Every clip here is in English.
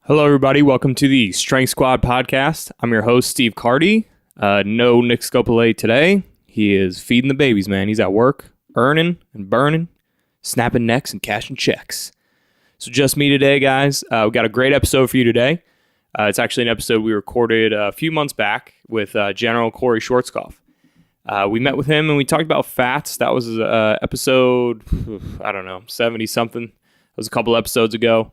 Hello, everybody. Welcome to the Strength Squad podcast. I'm your host, Steve Cardy. No Nick Scopole today. He is feeding the babies, man. He's at work, earning and burning, snapping necks and cashing checks. So just me today, guys. We got a great episode for you today. It's actually an episode we recorded a few months back with General Cory Schwarzkopf. We met with him and we talked about fats. That was episode, 70-something. It was a couple episodes ago.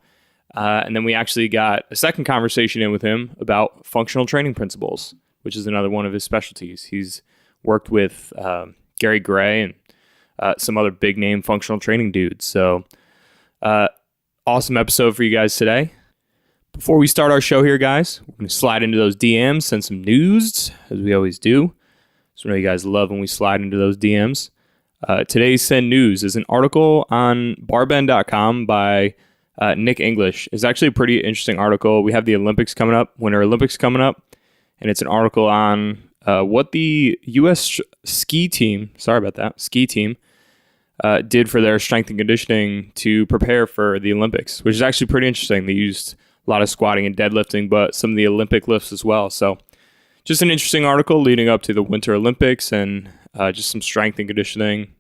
And then we actually got a second conversation in with him about functional training principles, which is another one of his specialties. He's worked with Gary Gray and some other big name functional training dudes. So awesome episode for you guys today. Before we start our show here, guys, we're going to slide into those DMs, send some news, as we always do. So I know you guys love when we slide into those DMs. Today's Send News is an article on barbend.com by Nick English. Is actually a pretty interesting article. We have the Olympics coming up, Winter Olympics coming up, and it's an article on what the U.S. ski team did for their strength and conditioning to prepare for the Olympics, which is actually pretty interesting. They used a lot of squatting and deadlifting, but some of the Olympic lifts as well. So just an interesting article leading up to the Winter Olympics and just some strength and conditioning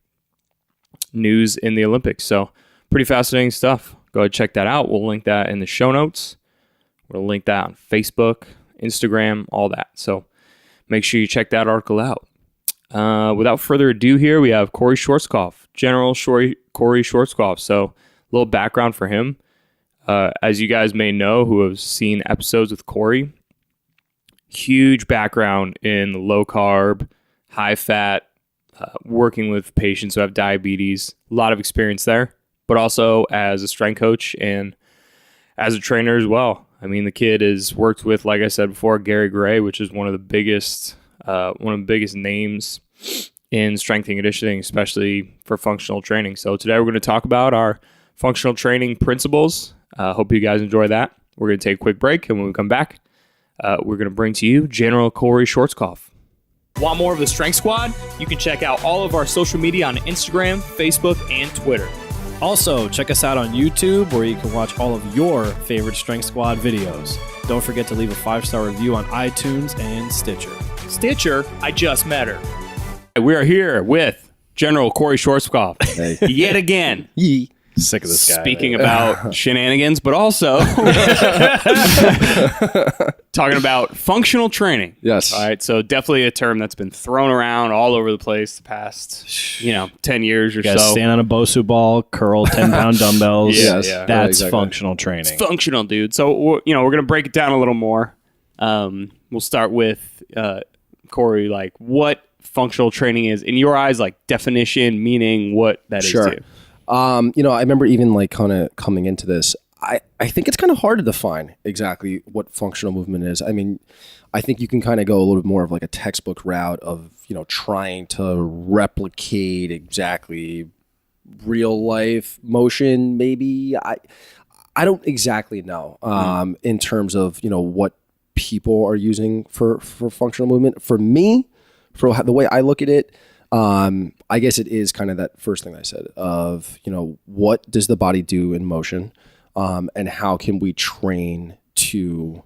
news in the Olympics. So pretty fascinating stuff. Go ahead and check that out. We'll link that in the show notes. We'll link that on Facebook, Instagram, all that. So make sure you check that article out. Without further ado here, we have Cory Schwarzkopf, General Cory Schwarzkopf. So a little background for him. As you guys may know who have seen episodes with Cory, huge background in low carb, high fat, working with patients who have diabetes. A lot of experience there, but also as a strength coach and as a trainer as well. I mean, the kid has worked with, like I said before, Gary Gray, which is one of the biggest names in strength and conditioning, especially for functional training. So today we're going to talk about our functional training principles. Hope you guys enjoy that. We're going to take a quick break, and when we come back, we're going to bring to you General Cory Schwarzkopf. Want more of the Strength Squad? You can check out all of our social media on Instagram, Facebook, and Twitter. Also, check us out on YouTube, where you can watch all of your favorite Strength Squad videos. Don't forget to leave a 5-star review on iTunes and Stitcher. Stitcher? I just met her. We are here with General Cory Schwarzkopf yet again. Sick of this guy. Speaking about shenanigans, but also talking about functional training. Yes. All right. So definitely a term that's been thrown around all over the place the past, 10 years or you guys so. Stand on a Bosu ball, curl 10-pound dumbbells. Yes. Yeah. That's exactly. functional training. It's functional, dude. So, we're going to break it down a little more. We'll start with Cory, like what functional training is in your eyes, like definition, meaning what that is to you. I remember even like kind of coming into this, I think it's kind of hard to define exactly what functional movement is. I mean, I think you can kind of go a little bit more of like a textbook route of, trying to replicate exactly real life motion, maybe. I don't exactly know in terms of, what people are using for functional movement. For me, for the way I look at it, I guess it is kind of that first thing I said of, what does the body do in motion, and how can we train to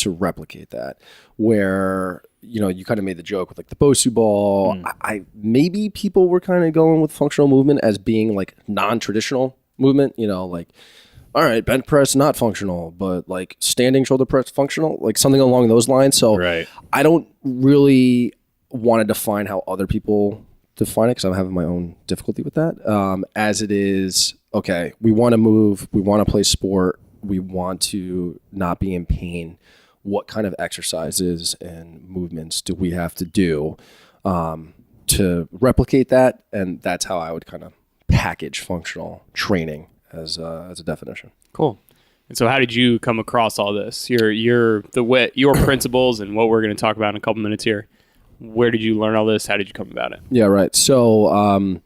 replicate that? Where, you kind of made the joke with like the Bosu ball. I maybe people were kind of going with functional movement as being like non-traditional movement, like, all right, bench press, not functional, but like standing shoulder press functional, like something along those lines. So right. I don't really want to define how other people define it because I'm having my own difficulty with that. As it is, okay, we want to move, we want to play sport, we want to not be in pain, what kind of exercises and movements do we have to do to replicate that? And that's how I would kind of package functional training as a definition. Cool. And so how did you come across all this? Your principles and what we're going to talk about in a couple minutes here. Where did you learn all this? How did you come about it? Yeah, right. So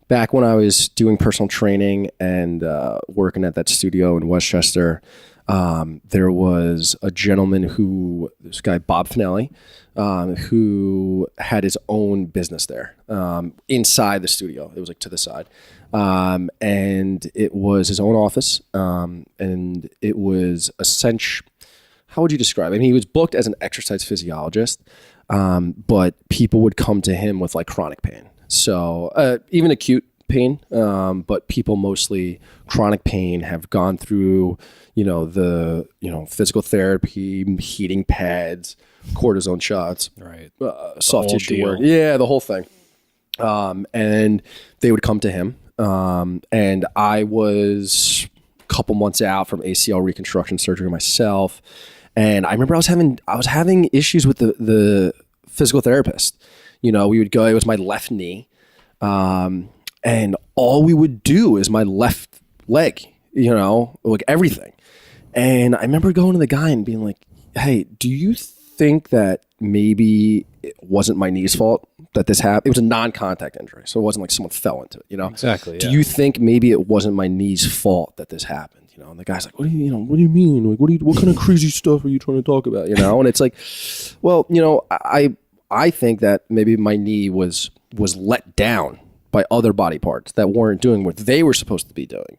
back when I was doing personal training and working at that studio in Westchester, there was a gentleman this guy, Bob Finelli, who had his own business there inside the studio. It was like to the side. And it was his own office. And it was how would you describe it? I mean, he was booked as an exercise physiologist, but people would come to him with like chronic pain. So even acute pain, but people mostly chronic pain have gone through, the physical therapy, heating pads, cortisone shots, Right. Soft tissue work. Yeah, the whole thing. And they would come to him. And I was a couple months out from ACL reconstruction surgery myself. And I remember I was having issues with the physical therapist. We would go, it was my left knee. And all we would do is my left leg, like everything. And I remember going to the guy and being like, hey, do you think that maybe it wasn't my knee's fault that this happened? It was a non-contact injury. So it wasn't like someone fell into it, Exactly. Do you think maybe it wasn't my knee's fault that this happened? And the guy's like, what do you mean? Like, what kind of crazy stuff are you trying to talk about? And it's like, well, I think that maybe my knee was let down by other body parts that weren't doing what they were supposed to be doing.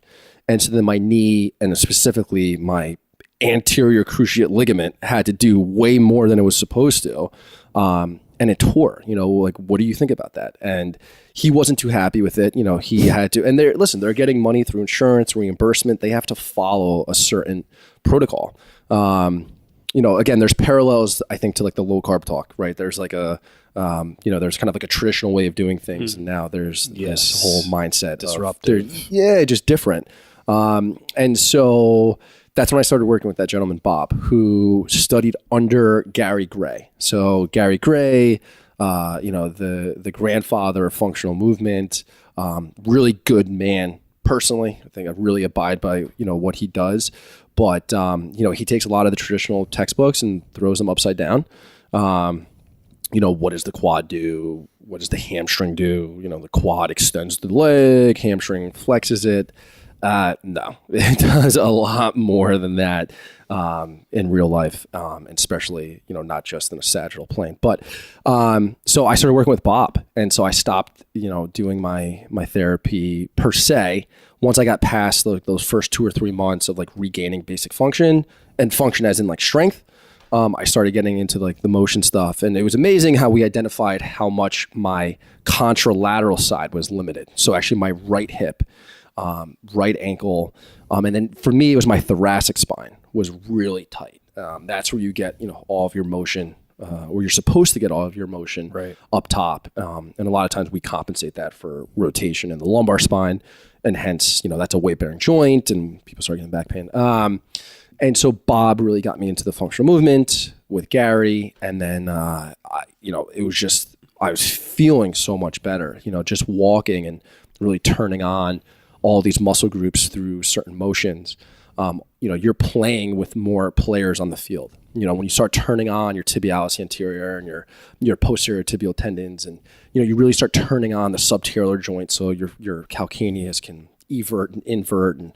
And so then my knee, and specifically my anterior cruciate ligament, had to do way more than it was supposed to. And it tore, like, what do you think about that? And he wasn't too happy with it. He had to, and they're getting money through insurance, reimbursement. They have to follow a certain protocol. Again, there's parallels, I think, to like the low carb talk, right? There's like there's kind of like a traditional way of doing things. And now there's this whole mindset. Disruptive. Just different. And so that's when I started working with that gentleman, Bob, who studied under Gary Gray. So Gary Gray, the grandfather of functional movement, really good man personally. I think I really abide by, what he does. But, he takes a lot of the traditional textbooks and throws them upside down. What does the quad do? What does the hamstring do? The quad extends the leg, hamstring flexes it. No, it does a lot more than that in real life, and especially, not just in a sagittal plane. But so I started working with Bob, and so I stopped, doing my therapy per se. Once I got past those first 2 or 3 months of like regaining basic function, and function as in like strength, I started getting into like the motion stuff, and it was amazing how we identified how much my contralateral side was limited. So actually my right hip, right ankle, and then for me it was my thoracic spine was really tight. That's where you get all of your motion, or you're supposed to get all of your motion right up top, and a lot of times we compensate that for rotation in the lumbar spine, and hence that's a weight bearing joint, and people start getting back pain. And so Bob really got me into the functional movement with Gary, and then it was just, I was feeling so much better, just walking and really turning on all these muscle groups through certain motions. You're playing with more players on the field. When you start turning on your tibialis anterior and your posterior tibial tendons, and you really start turning on the subtalar joint, so your calcaneus can evert and invert, and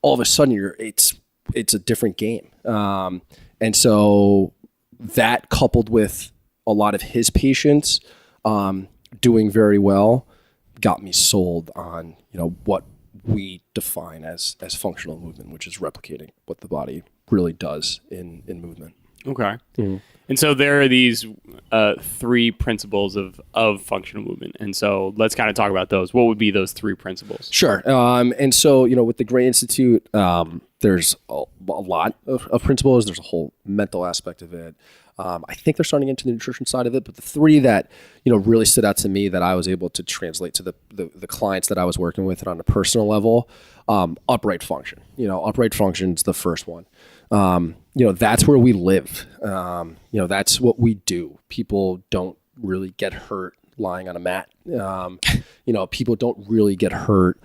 all of a sudden it's a different game. And so that, coupled with a lot of his patients doing very well, got me sold on what we define as functional movement, which is replicating what the body really does in movement. Okay. Mm-hmm. And so there are these 3 principles of functional movement. And so let's kind of talk about those. What would be those 3 principles? Sure. And so, with the Gray Institute, there's a lot of principles. There's a whole mental aspect of it. I think they're starting into the nutrition side of it, but the three that, really stood out to me that I was able to translate to the clients that I was working with on a personal level, upright function. Upright function's the first one. That's where we live. That's what we do. People don't really get hurt lying on a mat. People don't really get hurt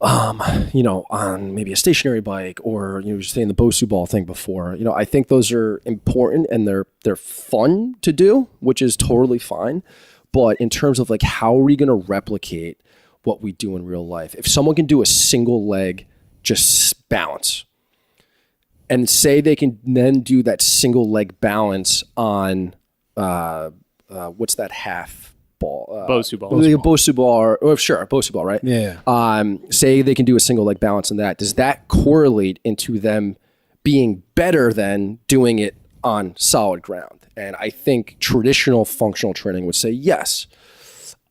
on maybe a stationary bike, or just saying the Bosu ball thing before. I think those are important and they're fun to do, which is totally fine. But in terms of like, how are we going to replicate what we do in real life? If someone can do a single leg just balance, and say they can then do that single leg balance on what's that half ball? Bosu ball. Bosu ball, or sure, Bosu ball, right? Yeah. Say they can do a single leg balance on that. Does that correlate into them being better than doing it on solid ground? And I think traditional functional training would say yes.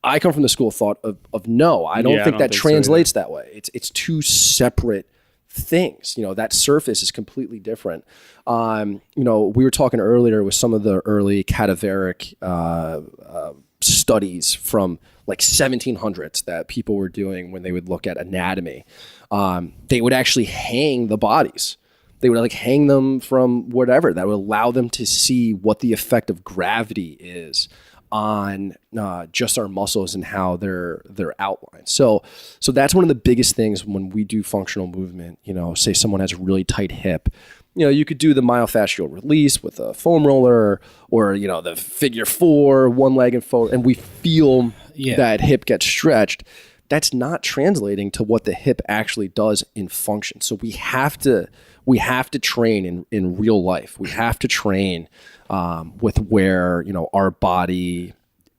I come from the school of thought of no. I don't think that translates that way. It's two separate things. That surface is completely different. We were talking earlier with some of the early cadaveric studies from like 1700s that people were doing when they would look at anatomy. They would actually hang the bodies. They would like hang them from whatever that would allow them to see what the effect of gravity is on just our muscles and how they're outlined. So that's one of the biggest things when we do functional movement. Say someone has a really tight hip, you could do the myofascial release with a foam roller, or the figure 4, one leg and forward, and we feel that hip get stretched. That's not translating to what the hip actually does in function. So we have to train in real life. We have to train with where our body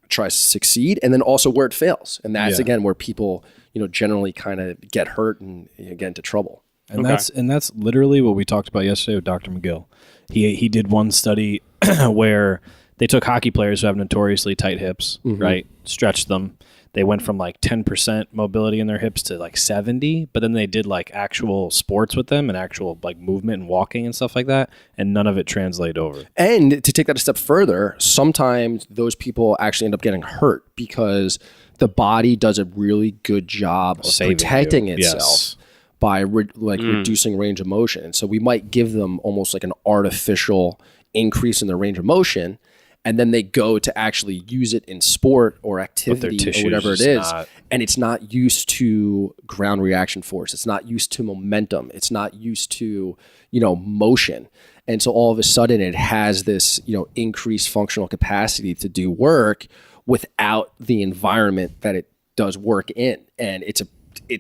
tries to succeed, and then also where it fails. And that's again where people generally kind of get hurt and get into trouble. And that's literally what we talked about yesterday with Dr. McGill. He did one study where they took hockey players who have notoriously tight hips, right? Stretched them. They went from like 10% mobility in their hips to like 70, but then they did like actual sports with them and actual like movement and walking and stuff like that, and none of it translated over. And to take that a step further, sometimes those people actually end up getting hurt because the body does a really good job of protecting itself by reducing range of motion. And so we might give them almost like an artificial increase in their range of motion, and then they go to actually use it in sport or activity or whatever it is, and it's not used to ground reaction force. It's not used to momentum. It's not used to, motion. And so all of a sudden it has this, increased functional capacity to do work without the environment that it does work in. And it's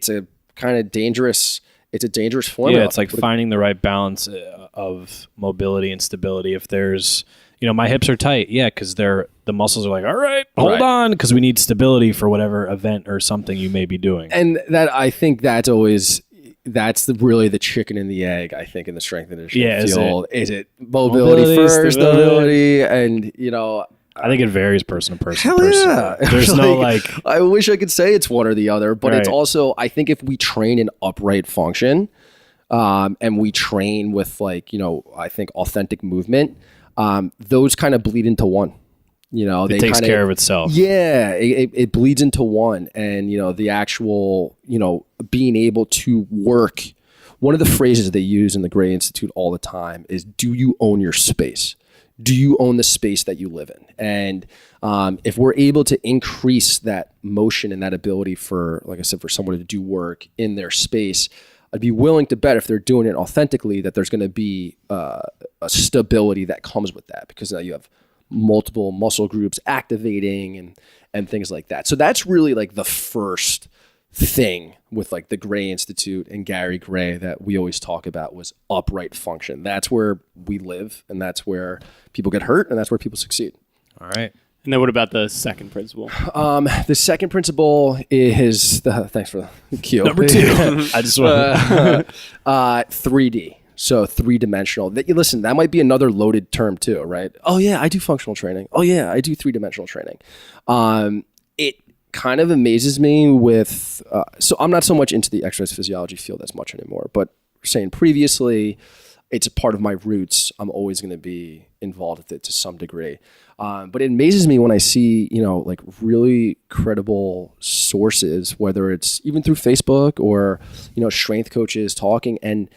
a kind of dangerous, it's a dangerous formula. Yeah, it's like finding the right balance of mobility and stability. If there's, my hips are tight. Yeah, because the muscles are like, all right, hold on, because we need stability for whatever event or something you may be doing. And that, I think that's really the chicken and the egg, I think, in the strength and conditioning field. Is it mobility first, stability, and, I think it varies person to person. Hell yeah. There's no I wish I could say it's one or the other, but it's also, I think if we train in upright function, and we train with I think authentic movement, those kind of bleed into one. It takes care of itself. Yeah, it bleeds into one, and the actual being able to work. One of the phrases they use in the Gray Institute all the time is, "Do you own your space? Do you own the space that you live in?" And if we're able to increase that motion and that ability for, like I said, for someone to do work in their space, I'd be willing to bet if they're doing it authentically that there's going to be a stability that comes with that, because now you have multiple muscle groups activating and things like that. So that's really like the first thing with like the Gray Institute and Gary Gray that we always talk about was upright function. That's where we live, and that's where people get hurt, and that's where people succeed. All right. And then what about the second principle? The second principle is thanks for the cue. Number 2. I just want 3D. So 3-dimensional. Listen, that might be another loaded term too, right? Oh yeah, I do functional training. Oh yeah, I do 3-dimensional training. It kind of amazes me with, so I'm not so much into the exercise physiology field as much anymore, but saying previously, it's a part of my roots. I'm always going to be involved with it to some degree. But it amazes me when I see, like really credible sources, whether it's even through Facebook or, strength coaches talking, and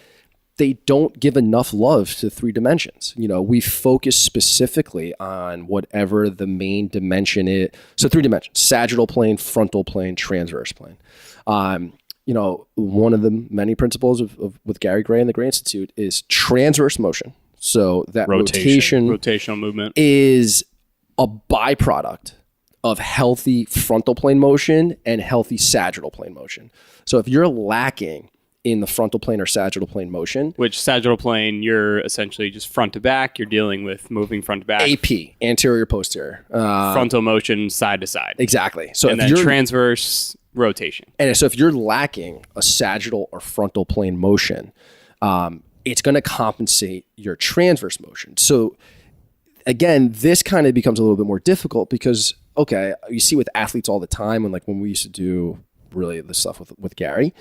they don't give enough love to 3 dimensions. We focus specifically on whatever the main dimension is. So 3 dimensions: sagittal plane, frontal plane, transverse plane. One of the many principles of with Gary Gray and the Gray Institute is transverse motion. So that rotational movement is a byproduct of healthy frontal plane motion and healthy sagittal plane motion. So if you're lacking in the frontal plane or sagittal plane motion, which sagittal plane, you're essentially just front to back. You're dealing with moving front to back. AP, anterior, posterior. Frontal motion, side to side. Exactly. So and then transverse rotation. And so if you're lacking a sagittal or frontal plane motion, it's going to compensate your transverse motion. So again, this kind of becomes a little bit more difficult because, okay, you see with athletes all the time, and like when we used to do really the stuff with Gary,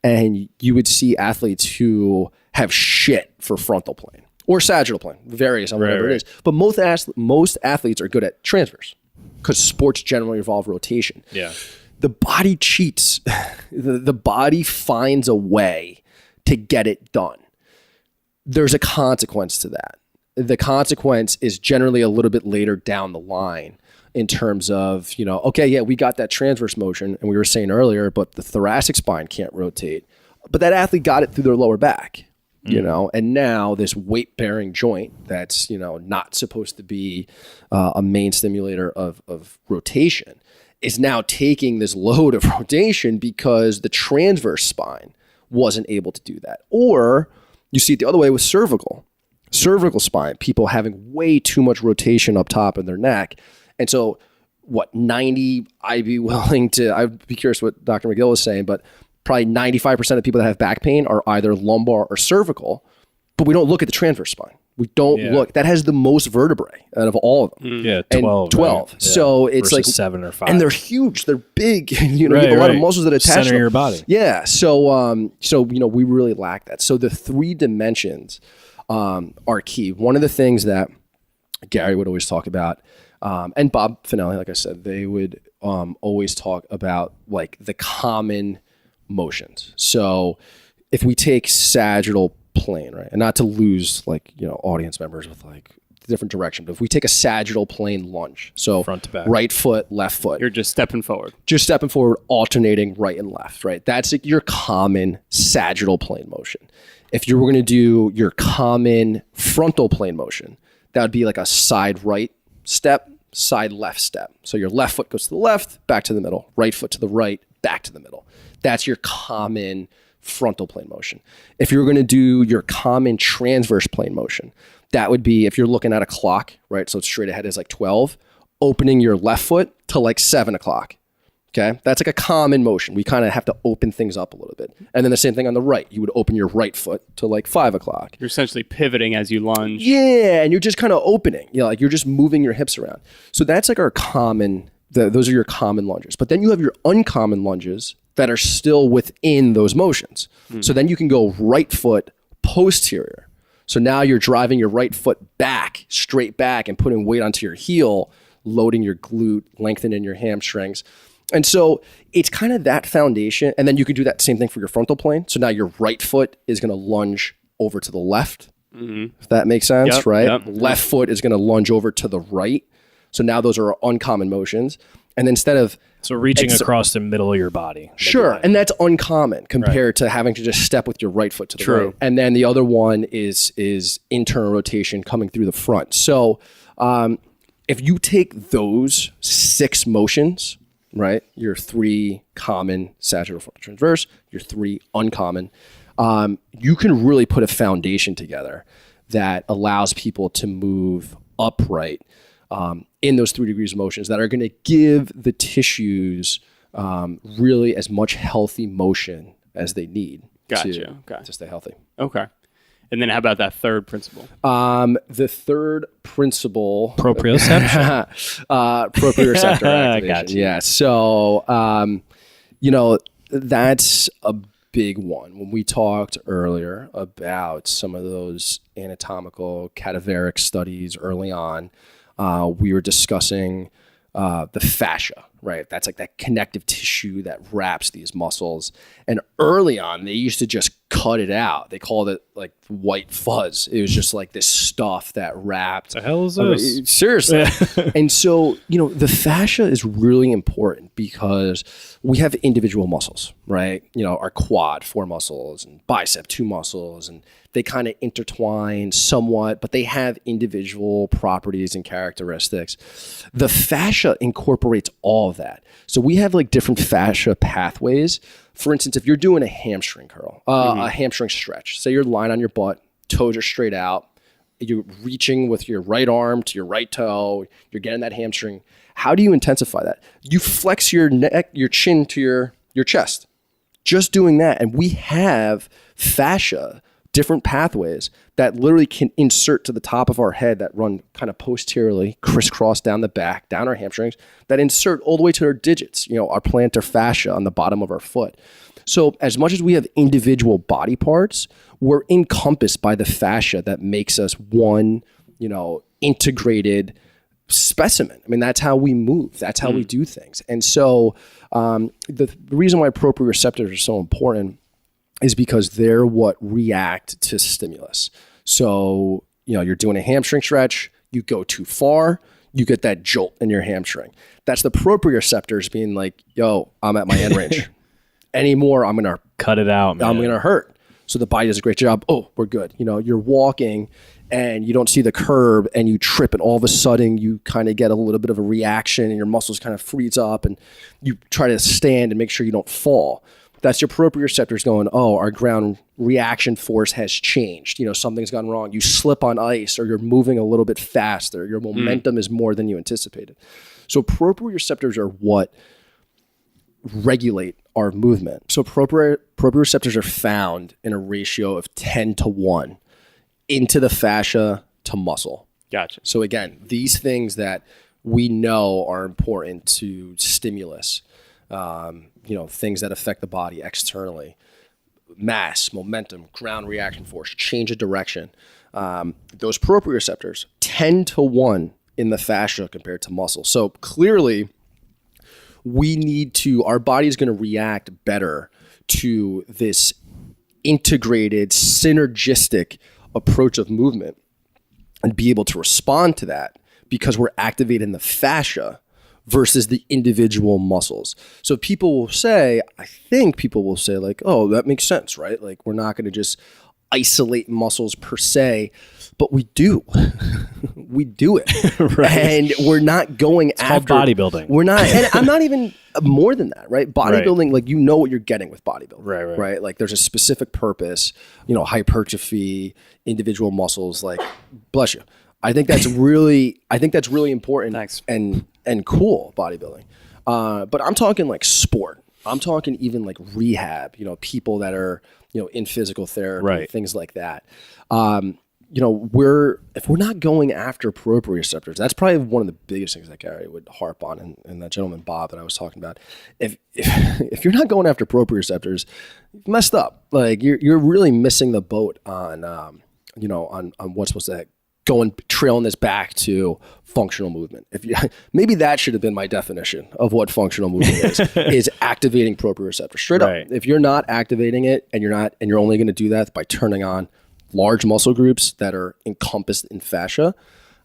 and you would see athletes who have shit for frontal plane or sagittal plane, various on whatever it is. But most athletes are good at transverse because sports generally involve rotation. Yeah. The body cheats. The body finds a way to get it done. There's a consequence to that. The consequence is generally a little bit later down the line in terms of, okay, yeah, we got that transverse motion, and we were saying earlier, but the thoracic spine can't rotate. But that athlete got it through their lower back, and now this weight-bearing joint that's, not supposed to be a main stimulator of rotation is now taking this load of rotation because the transverse spine wasn't able to do that. Or you see it the other way with cervical spine, people having way too much rotation up top in their neck. And so I'd be curious what Dr. McGill was saying, but probably 95% of people that have back pain are either lumbar or cervical, but we don't look at the transverse spine. We don't look. That has the most vertebrae out of all of them. Yeah, 12. 12. Right? So it's versus like 7 or 5. And they're huge. They're big. You have a lot of muscles that attach center of your body. Yeah. So we really lack that. So the 3 dimensions are key. One of the things that Gary would always talk about, and Bob Finelli, like I said, they would always talk about like the common motions. So if we take sagittal plane, right, and not to lose audience members with like the different direction, but if we take a sagittal plane lunge, so front to back, right foot, left foot, you're just stepping forward, alternating right and left, right? That's like your common sagittal plane motion. If you were going to do your common frontal plane motion, that would be like a side right step, side left step. So your left foot goes to the left, back to the middle, right foot to the right, back to the middle. That's your common frontal plane motion. If you're going to do your common transverse plane motion, that would be, if you're looking at a clock, right? So straight ahead is like 12, opening your left foot to like 7 o'clock. Okay. That's like a common motion. We kind of have to open things up a little bit. And then the same thing on the right, you would open your right foot to like 5 o'clock. You're essentially pivoting as you lunge. Yeah. And you're just kind of opening, like you're just moving your hips around. So that's like our common, those are your common lunges. But then you have your uncommon lunges that are still within those motions. So then you can go right foot posterior. So now you're driving your right foot back, straight back, and putting weight onto your heel, loading your glute, lengthening your hamstrings. And so it's kind of that foundation. And then you can do that same thing for your frontal plane. So now your right foot is going to lunge over to the left, if that makes sense, right? Yep. Left foot is going to lunge over to the right. So now those are uncommon motions. And then instead of... So reaching across the middle of your body. Sure. And that's uncommon compared to having to just step with your right foot to the right. And then the other one is internal rotation coming through the front. So if you take those 6 motions, right, your 3 common sagittal, frontal, transverse, your 3 uncommon, you can really put a foundation together that allows people to move upright in those 3 degrees of motions that are going to give the tissues really as much healthy motion as they need to stay healthy. Okay. And then how about that third principle? The third principle... Proprioception. Proprioceptive activation. Gotcha. Yeah. So, that's a big one. When we talked earlier about some of those anatomical cadaveric studies early on, we were discussing the fascia, right? That's like that connective tissue that wraps these muscles. And early on, they used to just cut it out. They called it like white fuzz. It was just like this stuff that wrapped. The hell is this? Seriously. And so, the fascia is really important because we have individual muscles, right? Our quad, 4 muscles, and bicep, 2 muscles, and they kind of intertwine somewhat, but they have individual properties and characteristics. The fascia incorporates all of that. So we have like different fascia pathways. For instance, if you're doing a hamstring curl, a hamstring stretch, say you're lying on your butt, toes are straight out, you're reaching with your right arm to your right toe, you're getting that hamstring. How do you intensify that? You flex your neck, your chin to your chest. Just doing that. And we have fascia, different pathways that literally can insert to the top of our head that run kind of posteriorly, crisscross down the back, down our hamstrings, that insert all the way to our digits, our plantar fascia on the bottom of our foot. So as much as we have individual body parts, we're encompassed by the fascia that makes us one, integrated specimen. I mean, that's how we move. That's how we do things. And so the reason why proprioceptors are so important is because they're what react to stimulus. So, you're doing a hamstring stretch, you go too far, you get that jolt in your hamstring. That's the proprioceptors being like, yo, I'm at my end range. Anymore, I'm going to cut it out, man. I'm going to hurt. So the body does a great job. Oh, we're good. You're walking and you don't see the curb and you trip, and all of a sudden you kind of get a little bit of a reaction and your muscles kind of freeze up and you try to stand and make sure you don't fall. That's your proprioceptors going, oh, our ground reaction force has changed. Something's gone wrong. You slip on ice or you're moving a little bit faster. Your momentum is more than you anticipated. So proprioceptors are what regulate our movement. So proprioceptors are found in a ratio of 10 to 1 into the fascia to muscle. Gotcha. So again, these things that we know are important to stimulus, things that affect the body externally, mass, momentum, ground reaction force, change of direction. Those proprioceptors 10 to 1 in the fascia compared to muscle. So clearly our body's going to react better to this integrated, synergistic approach of movement and be able to respond to that because we're activating the fascia versus the individual muscles. So I think people will say like, oh, that makes sense, right? Like we're not going to just isolate muscles per se, but we do. We do it. Right. And we're not going it's after called bodybuilding. We're not, and I'm not even more than that, right? Bodybuilding, like what you're getting with bodybuilding. Right. Like there's a specific purpose, hypertrophy, individual muscles, like bless you. I think that's really important. Thanks. And cool bodybuilding. But I'm talking like sport. I'm talking even like rehab, people that are, in physical therapy, things like that. If we're not going after proprioceptors, that's probably one of the biggest things that Gary would harp on, and that gentleman Bob that I was talking about. If you're not going after proprioceptors, you've messed up. Like you're really missing the boat on what's supposed to trailing this back to functional movement. Maybe that should have been my definition of what functional movement is activating proprioceptors. Straight up. If you're not activating it and you're only going to do that by turning on large muscle groups that are encompassed in fascia,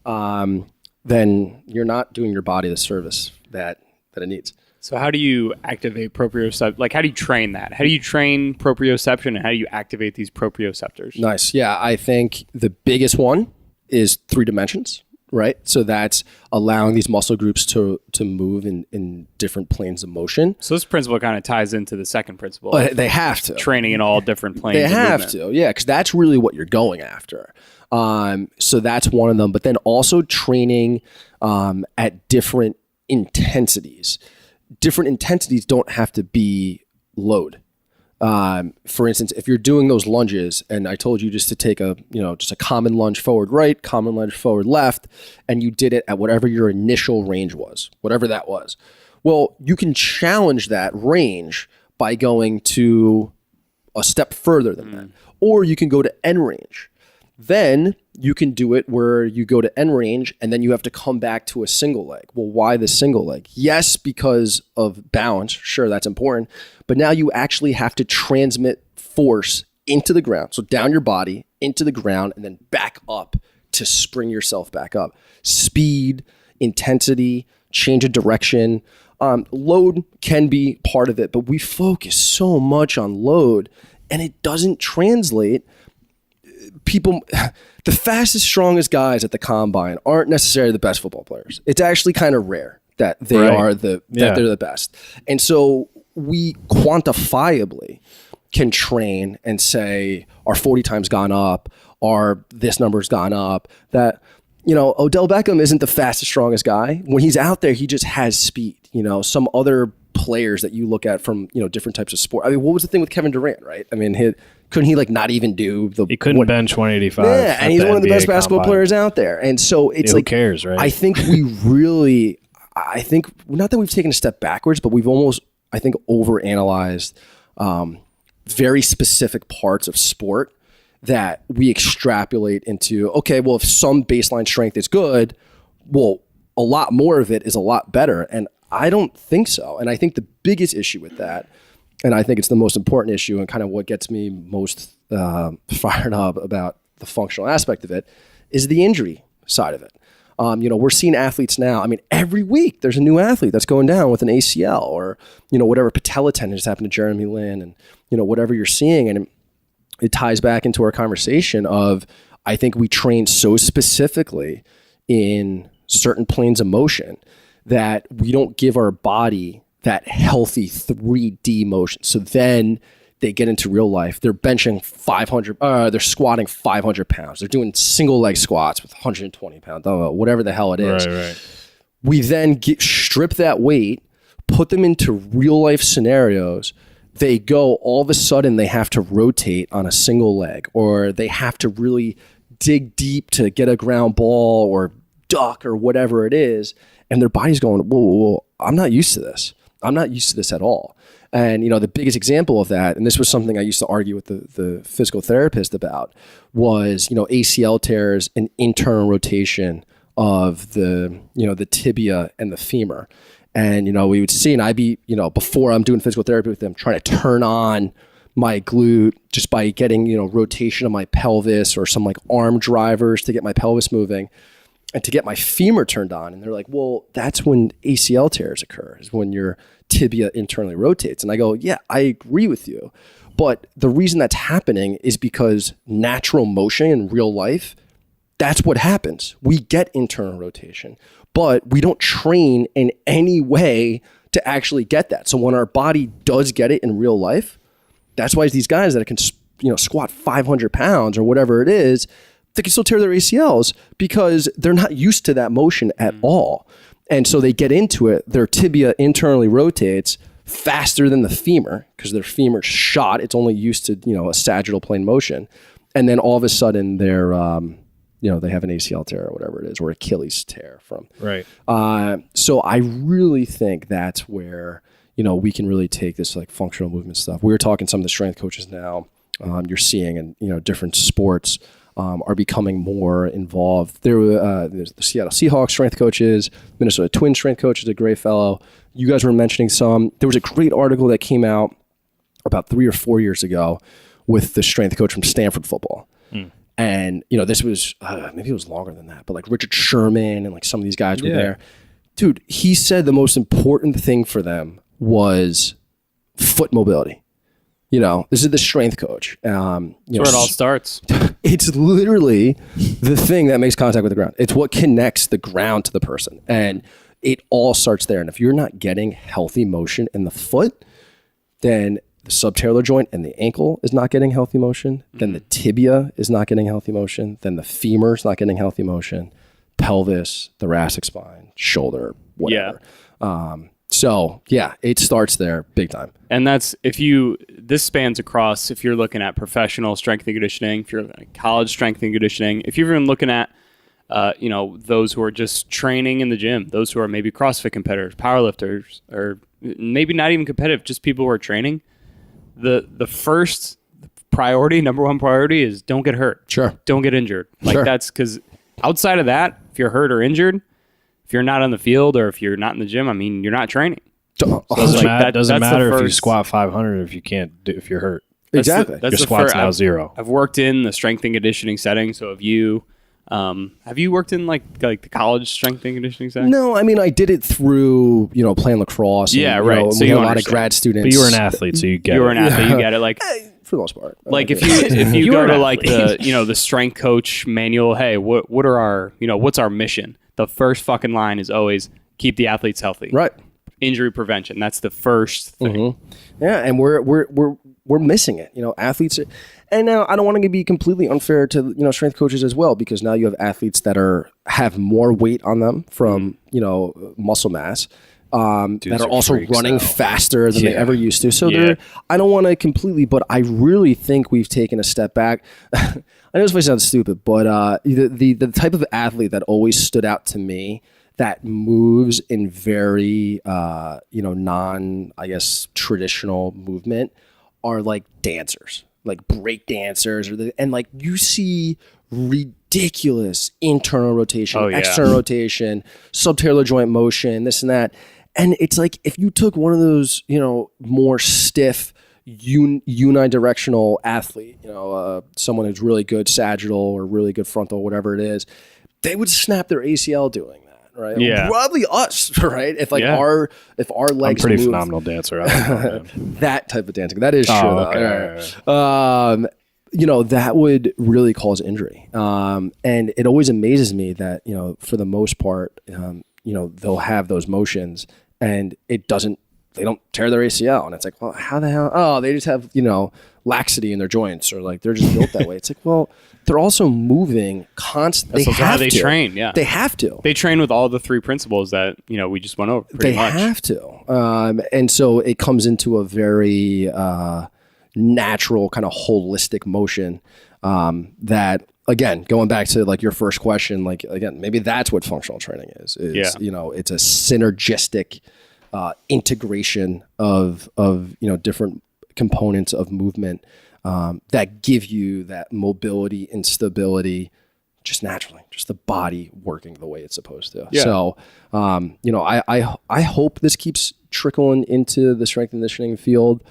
then you're not doing your body the service that it needs. So how do you activate proprioception? Like how do you train that? How do you train proprioception and how do you activate these proprioceptors? Nice. Yeah, I think the biggest one is 3 dimensions, right? So that's allowing these muscle groups to move in different planes of motion. So this principle kind of ties into the second principle. They have to. Training in all different planes. They have to, yeah, because that's really what you're going after. So that's one of them. But then also training at different intensities. Different intensities don't have to be load. For instance, if you're doing those lunges and I told you just to take just a common lunge forward right, common lunge forward left, and you did it at whatever your initial range was, whatever that was. Well, you can challenge that range by going to a step further than that. Or you can go to end range. Then you can do it where you go to end range and then you have to come back to a single leg. Well, why the single leg? Yes, because of balance. Sure, that's important. But now you actually have to transmit force into the ground. So down your body, into the ground, and then back up to spring yourself back up. Speed, intensity, change of direction. Load can be part of it, but we focus so much on load and it doesn't translate. People, the fastest, strongest guys at the combine aren't necessarily the best football players. It's actually kind of rare that they are that they're the best. And so we quantifiably can train and say our 40 times gone up, our this number's gone up, that, you know, Odell Beckham isn't the fastest, strongest guy. When he's out there, he just has speed. You know, some other players that you look at from, you know, different types of sport. I mean, what was the thing with Kevin Durant, right? I mean, couldn't he like not even do the... He couldn't bench 185. Yeah, and he's one of the best basketball players out there. And so it's like... Who cares, right? I think we really... I think, not that we've taken a step backwards, but we've almost, I think, overanalyzed very specific parts of sport that we extrapolate into, okay, well, if some baseline strength is good, well, a lot more of it is a lot better. And I don't think so. And I think the biggest issue with that, and I think it's the most important issue and kind of what gets me most fired up about the functional aspect of it, is the injury side of it. You know, we're seeing athletes now. I mean, every week there's a new athlete that's going down with an ACL or, you know, whatever patella tendon just happened to Jeremy Lin and, you know, whatever you're seeing. And it ties back into our conversation of, I think we train so specifically in certain planes of motion that we don't give our body that healthy 3D motion. So then they get into real life. They're benching 500, they're squatting 500 pounds. They're doing single leg squats with 120 pounds, I don't know, whatever the hell it is. Right. We then strip that weight, put them into real life scenarios. They go, all of a sudden they have to rotate on a single leg, or they have to really dig deep to get a ground ball or duck or whatever it is. And their body's going, whoa, I'm not used to this. I'm not used to this at all. And, you know, the biggest example of that, and this was something I used to argue with the physical therapist about, was, you know, ACL tears and internal rotation of the, you know, the tibia and the femur. And, you know, we would see, and I'd be, you know, before I'm doing physical therapy with them, trying to turn on my glute just by getting, you know, rotation of my pelvis or some like arm drivers to get my pelvis moving and to get my femur turned on. And they're like, well, that's when ACL tears occur, is when your tibia internally rotates. And I go, yeah, I agree with you. But the reason that's happening is because natural motion in real life, that's what happens. We get internal rotation, but we don't train in any way to actually get that. So when our body does get it in real life, that's why these guys that can, you know, squat 500 pounds or whatever it is, they can still tear their ACLs because they're not used to that motion at all. And so they get into it, their tibia internally rotates faster than the femur because their femur's shot. It's only used to, you know, a sagittal plane motion. And then all of a sudden they're, you know, they have an ACL tear or whatever it is, or Achilles tear from. Right. So I really think that's where, you know, we can really take this like functional movement stuff. We were talking to some of the strength coaches now, you're seeing, and, you know, different sports are becoming more involved. There's the Seattle Seahawks strength coaches, Minnesota Twins strength coach is a great fellow. You guys were mentioning some. There was a great article that came out about 3 or 4 years ago with the strength coach from Stanford football. And, you know, this was, maybe it was longer than that, but like Richard Sherman and like some of these guys were there. Dude, he said the most important thing for them was foot mobility. You know, this is the strength coach. You know, That's where it all starts. It's literally the thing that makes contact with the ground. It's what connects the ground to the person. And it all starts there. And if you're not getting healthy motion in the foot, then the subtalar joint and the ankle is not getting healthy motion. Then the tibia is not getting healthy motion. Then the femur is not getting healthy motion. Pelvis, thoracic spine, shoulder, whatever. Yeah. So yeah, it starts there big time. And that's, this spans across, if you're looking at professional strength and conditioning, if you're looking at college strength and conditioning, if you're even looking at, you know, those who are just training in the gym, those who are maybe CrossFit competitors, powerlifters, or maybe not even competitive, just people who are training. The first priority, number one priority is don't get hurt. Sure. Don't get injured. Like Sure. that's because outside of that, if you're hurt or injured, if you're not on the field or if you're not in the gym, I mean, you're not training. Doesn't like doesn't that's the matter if you first- squat 500 if you can't do, if you're hurt. Exactly. That's Your the squat's first- now 0. I've worked in the strength and conditioning setting. So have you worked in like the college strength and conditioning setting? No, I mean, I did it through, playing lacrosse. And, Yeah, right. So So we you had a lot of understand. grad students. But you were an athlete, so you get You were it. an athlete, you get it. Like For the most part. like if you You go were to an like the strength coach manual, hey, what are our what's our mission? The first fucking line is always keep the athletes healthy. Right. Injury prevention. That's the first thing. Yeah, and we're missing it. Athletes, and now I don't want to be completely unfair to strength coaches as well, because now you have athletes that have more weight on them from muscle mass, that are also running now. faster than they Yeah. ever used to. So Yeah. I don't want to completely, but I really think we've taken a step back. I know this might sound stupid, but the type of athlete that always stood out to me that moves in very non, I guess, traditional movement are like dancers, like break dancers, and like you see ridiculous internal rotation, Oh, yeah. external rotation, subtalar joint motion, this and that. And it's like if you took one of those, more stiff unidirectional athlete, someone who's really good sagittal or really good frontal, whatever it is, they would snap their ACL doing that. Right. Yeah. Probably us. Right. If like Yeah. our I'm legs pretty move, phenomenal dancer. I don't know, man. that type of dancing. That is true. Oh, Though. okay. That would really cause injury. And it always amazes me that, for the most part, they'll have those motions and they don't tear their ACL. And it's like, well, how the hell? Oh, they just have, laxity in their joints, or like they're just built that way. It's like, well, they're also moving constantly. They That's how have they to. train. Yeah. They have to. They train with all the 3 principles that, we just went over pretty They much. have to. And so it comes into a very natural kind of holistic motion that, again, going back to like your first question, like, again, maybe that's what functional training is Yeah. It's a synergistic integration of different components of movement that give you that mobility and stability just naturally, just the body working the way it's supposed to. Yeah. So, I hope this keeps trickling into the strength and conditioning field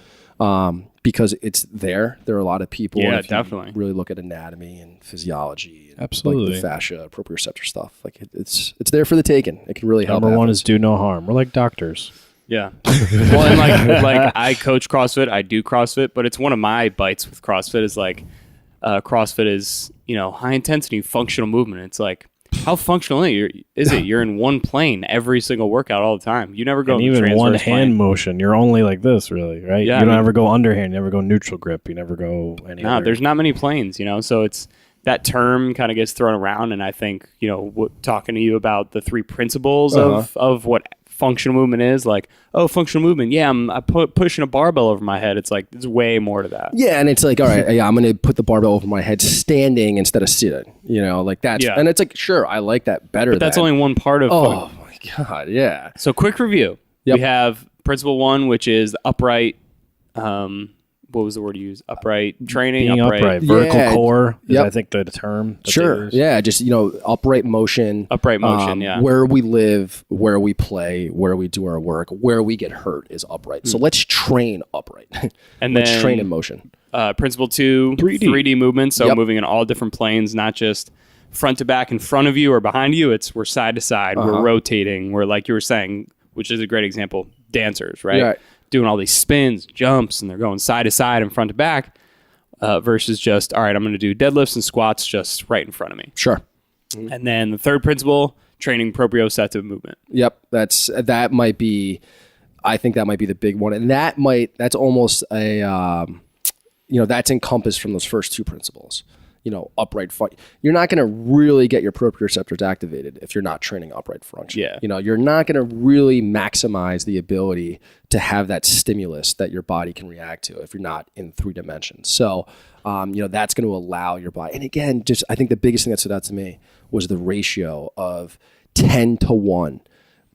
because it's there. There are a lot of people. Yeah, if you definitely. really look at anatomy and physiology, and Absolutely. like the fascia, proprioceptive stuff. Like it's there for the taking. It can really help. Number one athletes. is do no harm. We're like doctors. Yeah. Well, and like I coach CrossFit, I do CrossFit, but it's one of my bites with CrossFit is like CrossFit is, high intensity functional movement. It's like, how functional is it? You're in one plane every single workout all the time. You never go And in the even one transverse hand plane. motion, you're only like this, really, right? Yeah, you don't I mean- ever go underhand, you never go neutral grip, you never go any No, other. there's not many planes, so it's that term kind of gets thrown around. And I think, talking to you about the 3 principles of what functional movement is, like, oh, functional movement. Yeah, I'm pushing a barbell over my head. It's like, there's way more to that. Yeah, and it's like, all right, yeah, I'm going to put the barbell over my head standing instead of sitting. Like that's, Yeah. and it's like, sure, I like that better. But that's than, only one part of Oh my god, yeah. So quick review. Yep. We have principle 1, which is upright. What was the word you used? Upright training. being upright, Yeah. vertical core is, Yep. I think, the term. that they Sure. use. Yeah, just upright motion. Upright motion, yeah. Where we live, where we play, where we do our work, where we get hurt is upright. So let's train upright. And let's then train in motion. Principle 2, 3D movement. So Yep. moving in all different planes, not just front to back in front of you or behind you. We're side to side. We're rotating. We're, like you were saying, which is a great example, dancers, right? Right. Doing all these spins, jumps, and they're going side to side and front to back versus just, all right, I'm going to do deadlifts and squats just right in front of me. Sure. And then the third principle, training proprioceptive movement. Yep. That might be, I think that might be the big one. And that's almost a, that's encompassed from those first 2 principles. Upright fight. You're not going to really get your proprioceptors activated if you're not training upright function. Yeah. You're not going to really maximize the ability to have that stimulus that your body can react to if you're not in 3 dimensions. So, that's going to allow your body. And again, just I think the biggest thing that stood out to me was the ratio of 10-1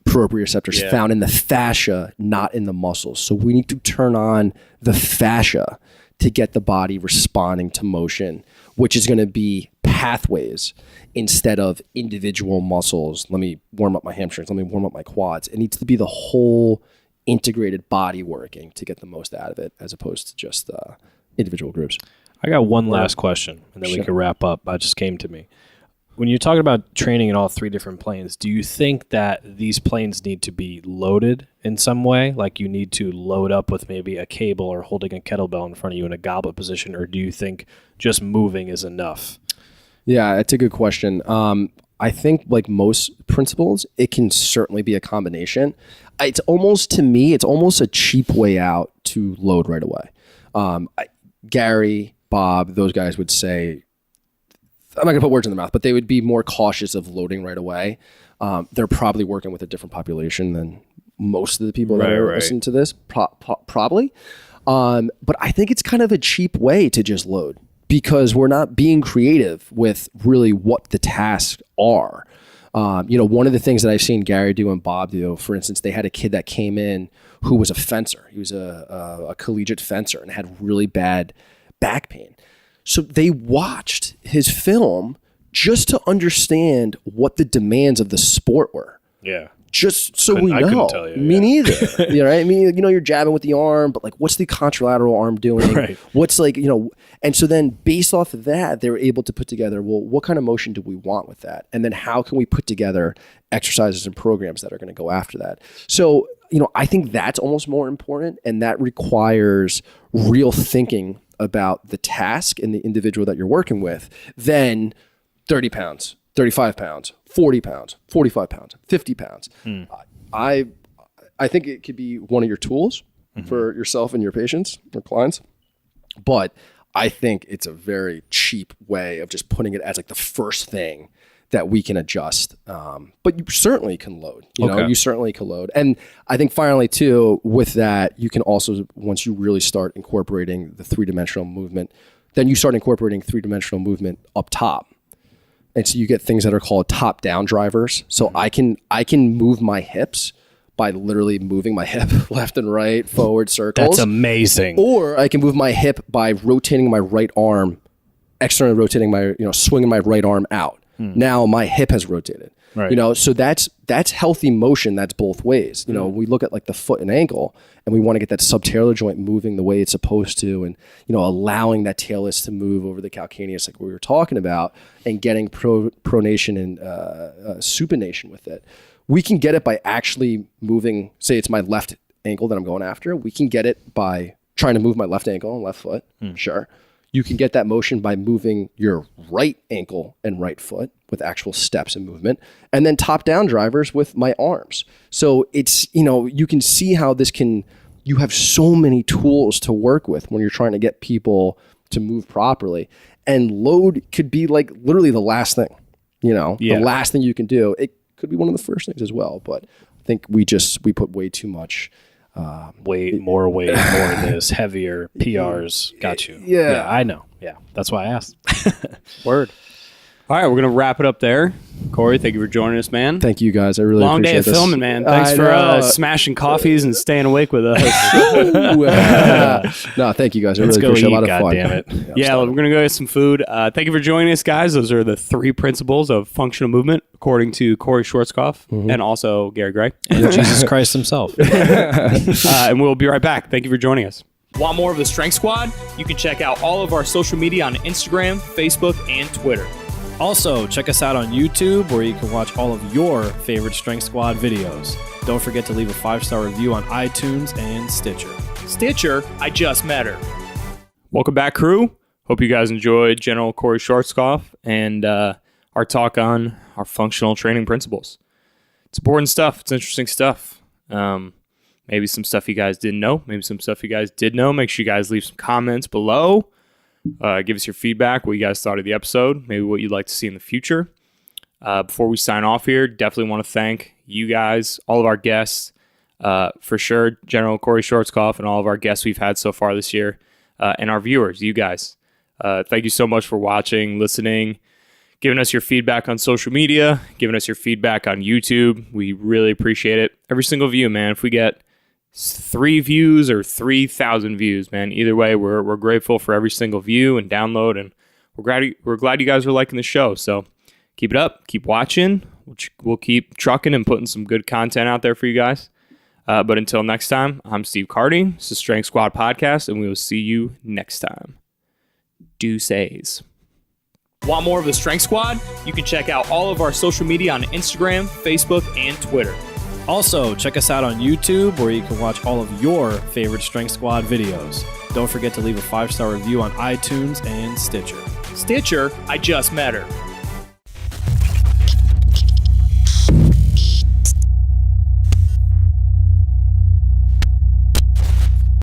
proprioceptors found in the fascia, not in the muscles. So we need to turn on the fascia to get the body responding to motion, which is going to be pathways instead of individual muscles. Let me warm up my hamstrings. Let me warm up my quads. It needs to be the whole integrated body working to get the most out of it, as opposed to just individual groups. I got one last question, and then we can wrap up. It just came to me. When you're talking about training in all 3 different planes, do you think that these planes need to be loaded in some way? Like you need to load up with maybe a cable or holding a kettlebell in front of you in a goblet position, or do you think just moving is enough? Yeah, it's a good question. I think like most principles, it can certainly be a combination. It's almost, to me, it's almost a cheap way out to load right away. Gary, Bob, those guys would say, I'm not going to put words in their mouth, but they would be more cautious of loading right away. They're probably working with a different population than most of the people that are listening to this, probably. But I think it's kind of a cheap way to just load, because we're not being creative with really what the tasks are. One of the things that I've seen Gary do and Bob do, for instance, they had a kid that came in who was a fencer. He was a collegiate fencer and had really bad back pain. So they watched his film just to understand what the demands of the sport were. Yeah. Just so we know. I couldn't tell you. Me neither. Right? I mean, you're jabbing with the arm, but like, what's the contralateral arm doing? Right. What's and so then based off of that, they were able to put together, well, what kind of motion do we want with that? And then how can we put together exercises and programs that are going to go after that? So, I think that's almost more important, and that requires real thinking about the task and the individual that you're working with than 30 pounds, 35 pounds, 40 pounds, 45 pounds, 50 pounds. I think it could be one of your tools for yourself and your patients or clients, but I think it's a very cheap way of just putting it as like the first thing that we can adjust. But you certainly can load, you certainly can load. And I think finally too, with that, you can also, once you really start incorporating the 3-dimensional movement, then you start incorporating 3-dimensional movement up top. And so you get things that are called top-down drivers. So I can move my hips by literally moving my hip left and right, forward circles. That's amazing. Or I can move my hip by rotating my right arm, externally rotating my, swinging my right arm out. Now my hip has rotated. Right. So that's healthy motion. That's both ways. We look at like the foot and ankle, and we want to get that subtalar joint moving the way it's supposed to, and allowing that talus to move over the calcaneus, like we were talking about, and getting pronation and supination with it. We can get it by actually moving. Say it's my left ankle that I'm going after. We can get it by trying to move my left ankle and left foot. Sure. You can get that motion by moving your right ankle and right foot with actual steps and movement, and then top-down drivers with my arms. So it's, you can see how you have so many tools to work with when you're trying to get people to move properly. And load could be like literally the last thing, the last thing you can do. It could be one of the first things as well, but I think we put way too much more weight, more of this, heavier, PRs. Got you. Yeah, I know. Yeah, that's why I asked. Word. All right, we're going to wrap it up there. Cory, thank you for joining us, man. Thank you, guys. I really Long appreciate day of this. filming, man. Thanks for smashing coffees and staying awake with us. No, thank you, guys. I Let's really go appreciate eat, a lot of fun. damn it. Yeah, we're going to go get some food. Thank you for joining us, guys. Those are the 3 principles of functional movement, according to Cory Schwarzkopf and also Gary Gray. And Jesus Christ himself. And we'll be right back. Thank you for joining us. Want more of the Strength Squad? You can check out all of our social media on Instagram, Facebook, and Twitter. Also, check us out on YouTube, where you can watch all of your favorite Strength Squad videos. Don't forget to leave a 5-star review on iTunes and Stitcher. Stitcher, I just met her. Welcome back, crew. Hope you guys enjoyed General Cory Schwarzkopf and our talk on our functional training principles. It's important stuff. It's interesting stuff. Maybe some stuff you guys didn't know. Maybe some stuff you guys did know. Make sure you guys leave some comments below. Give us your feedback, what you guys thought of the episode, maybe what you'd like to see in the future. Before we sign off here, definitely want to thank you guys, all of our guests, for sure, General Cory Schwarzkopf and all of our guests we've had so far this year, and our viewers, you guys. Thank you so much for watching, listening, giving us your feedback on social media, giving us your feedback on YouTube. We really appreciate it. Every single view, man. If we get 3 views or 3,000 views, man. Either way, we're grateful for every single view and download, and we're glad you guys are liking the show. So keep it up, keep watching. We'll keep trucking and putting some good content out there for you guys. But until next time, I'm Steve Carty. This is Strength Squad Podcast, and we will see you next time. Deuces. Want more of the Strength Squad? You can check out all of our social media on Instagram, Facebook, and Twitter. Also, check us out on YouTube, where you can watch all of your favorite Strength Squad videos. Don't forget to leave a 5-star review on iTunes and Stitcher. Stitcher, I just met her.